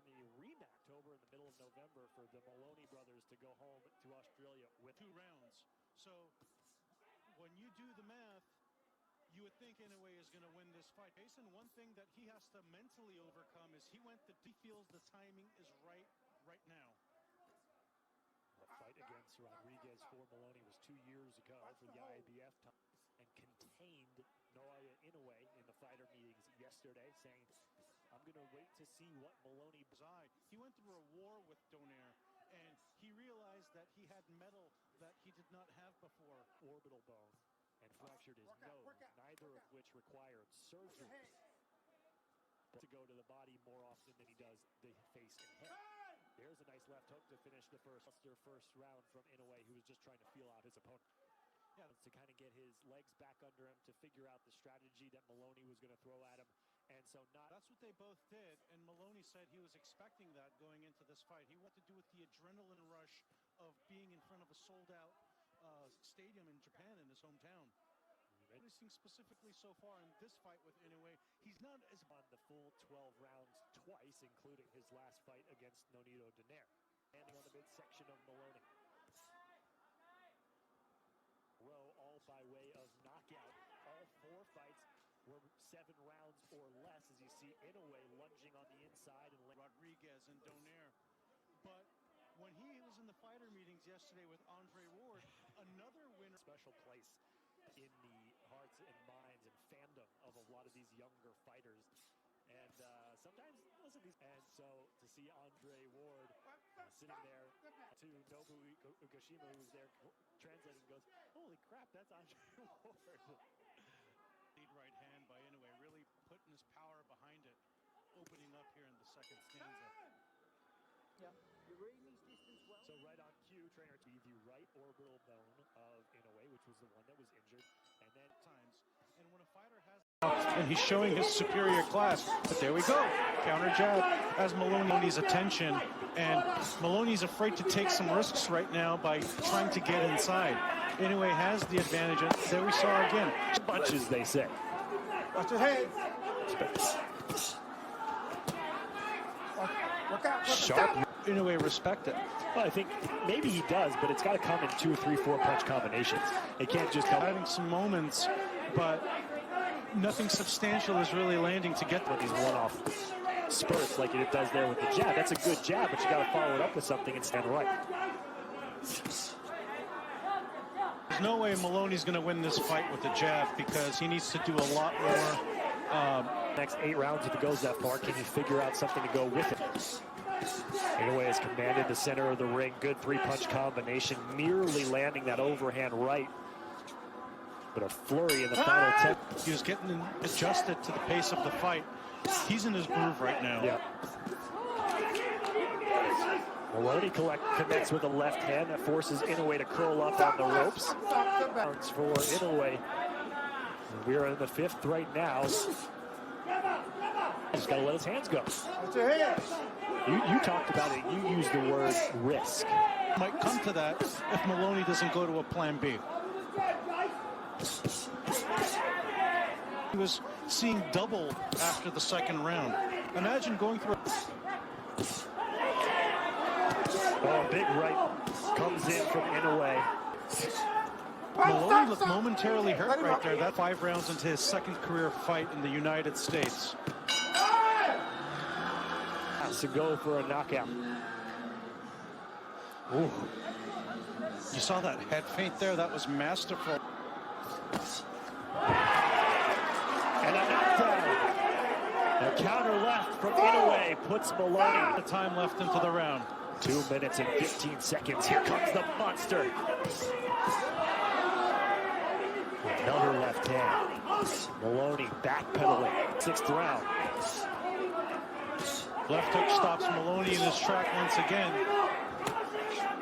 in the rematch over in the middle of November for the Maloney brothers to go home to Australia with 2 rounds. So when you do the math, you would think Inoue is going to win this fight. Jason, one thing that he has to mentally overcome is he feels the timing is right now. The fight against Rodriguez for Maloney was 2 years ago for the IABF time, and contained Inoue in the fighter meetings yesterday, saying, I'm going to wait to see what Maloney... He went through a war with Donaire, and he realized that he had metal that he did not have before. Orbital bone and fractured his nose, neither of which required surgery. But to go to the body more often than he does the face and head. There's a nice left hook to finish the first round from Inoue, who was just trying to feel out his opponent. Yeah, to kind of get his legs back under him, to figure out the strategy that Maloney was going to throw at him. And so that's what they both did, and Maloney said he was expecting that going into this fight. He wanted to do with the adrenaline rush of being in front of a sold-out stadium in Japan, in his hometown. Noticing specifically so far in this fight with Inoue, he's not as on the full 12 rounds twice, including his last fight against Nonito Donaire. Landing on the midsection of Maloney. All by way of knockout. All 4 fights were 7 rounds or less, as you see Inoue lunging on the inside and Rodriguez and Donaire. But when he was in the fighter meetings yesterday with Andre Ward, another winner. Special place in the hearts and minds and fandom of a lot of these younger fighters. And sometimes, listen, and so to see Andre Ward sitting there to Nobu Ugashima, who's there translating, goes, holy crap, that's Andre Ward. Lead right hand by Inoue, really putting his power behind it, opening up here in the second stanza. Yeah, you're reading these distance well. So right on cue, trainer to the right orbital bone of Inoue, which was the one that was injured, and then times. And when a fighter has, and he's showing his superior class, but there we go, counter jab has Maloney's attention, and Maloney's afraid to take some risks right now by trying to get inside. Inoue has the advantage, and there we saw again. Bunches, they say. Watch your head. Sharp. Inoue respect it. Well, I think maybe he does, but it's got to come in 2, 3, 4 punch combinations. It can't just come. Having some moments, but nothing substantial is really landing to get these one-off spurts like it does there with the jab. That's a good jab, but you got to follow it up with something and stand right. There's no way Maloney's going to win this fight with the jab, because he needs to do a lot more. Next 8 rounds, if it goes that far, can you figure out something to go with it? Inoue has commanded the center of the ring. Good 3-punch combination, merely landing that overhand right. But a flurry in the final 10. He was getting adjusted to the pace of the fight. He's in his groove right now. Yeah. Maloney connects with a left hand that forces Inoue to curl up on the ropes. Bounce for Inoue. We are in the 5th right now. Just got to let his hands go. You talked about it. You used the word risk. Might come to that if Maloney doesn't go to a plan B. He was seeing double after the second round. Imagine going through. Oh, big right comes in from Inoue. Maloney looked momentarily hurt right there. That 5 rounds into his 2nd career fight in the United States. Has to go for a knockout. Ooh. You saw that head feint there? That was masterful. And a knockdown. A counter left from Inoue puts Maloney. The time left into the round. 2 minutes and 15 seconds. Here comes the monster. Another left hand. Maloney backpedaling. 6th round. Left hook stops Maloney in his track once again.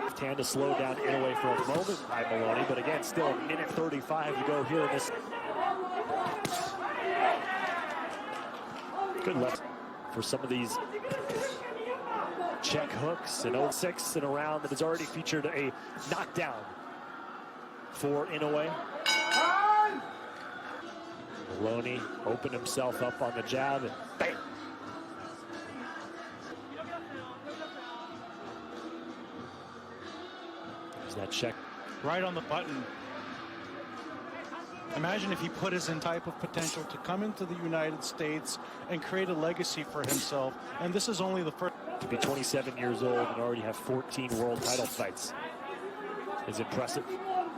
Left hand to slow down Inoue for a moment by Maloney, but again, still a minute 35 to go here in this. Good left for some of these check hooks and 06 in a round that has already featured a knockdown for Inoue. Maloney opened himself up on the jab and bam! that check. Right on the button. Imagine if he put his in type of potential to come into the United States and create a legacy for himself. And this is only the first. To be 27 years old and already have 14 world title fights is impressive.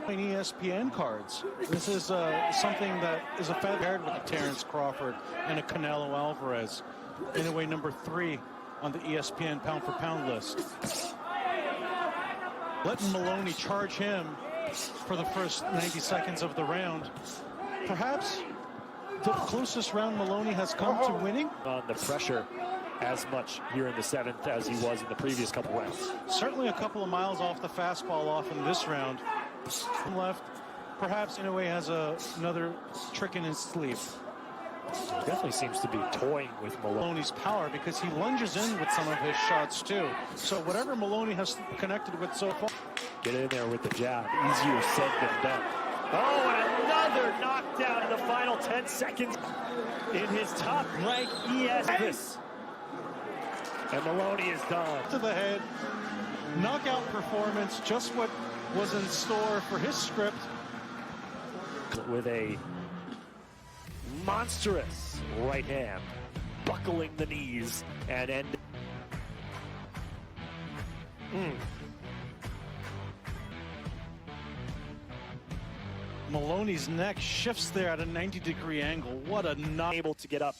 ESPN cards. This is something that is a feather paired with a Terrence Crawford and a Canelo Alvarez. Inoue number 3 on the ESPN pound-for-pound list. Letting Maloney charge him for the first 90 seconds of the round. Perhaps the closest round Maloney has come to winning. On the pressure as much here in the 7th as he was in the previous couple rounds. Certainly a couple of miles off the fastball off in this round. Left, perhaps Inoue has another trick in his sleeve. He definitely seems to be toying with Maloney's power because he lunges in with some of his shots too. So whatever Maloney has connected with so far. Get in there with the jab. Easier said than done. Oh, and another knockdown in the final 10 seconds in his top-ranked ES. And Maloney is done. To the head. Knockout performance, just what was in store for his script. With a monstrous right hand, buckling the knees and ending. Maloney's neck shifts there at a 90-degree angle. What a not able to get up.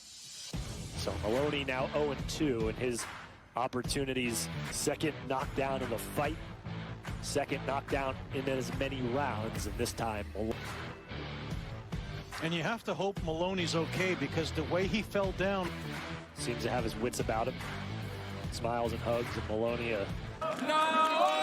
So Maloney now 0-2 in his opportunities. Second knockdown in the fight. Second knockdown in as many rounds, and this time. And you have to hope Maloney's okay because the way he fell down. Seems to have his wits about him. Smiles and hugs, and Maloney No!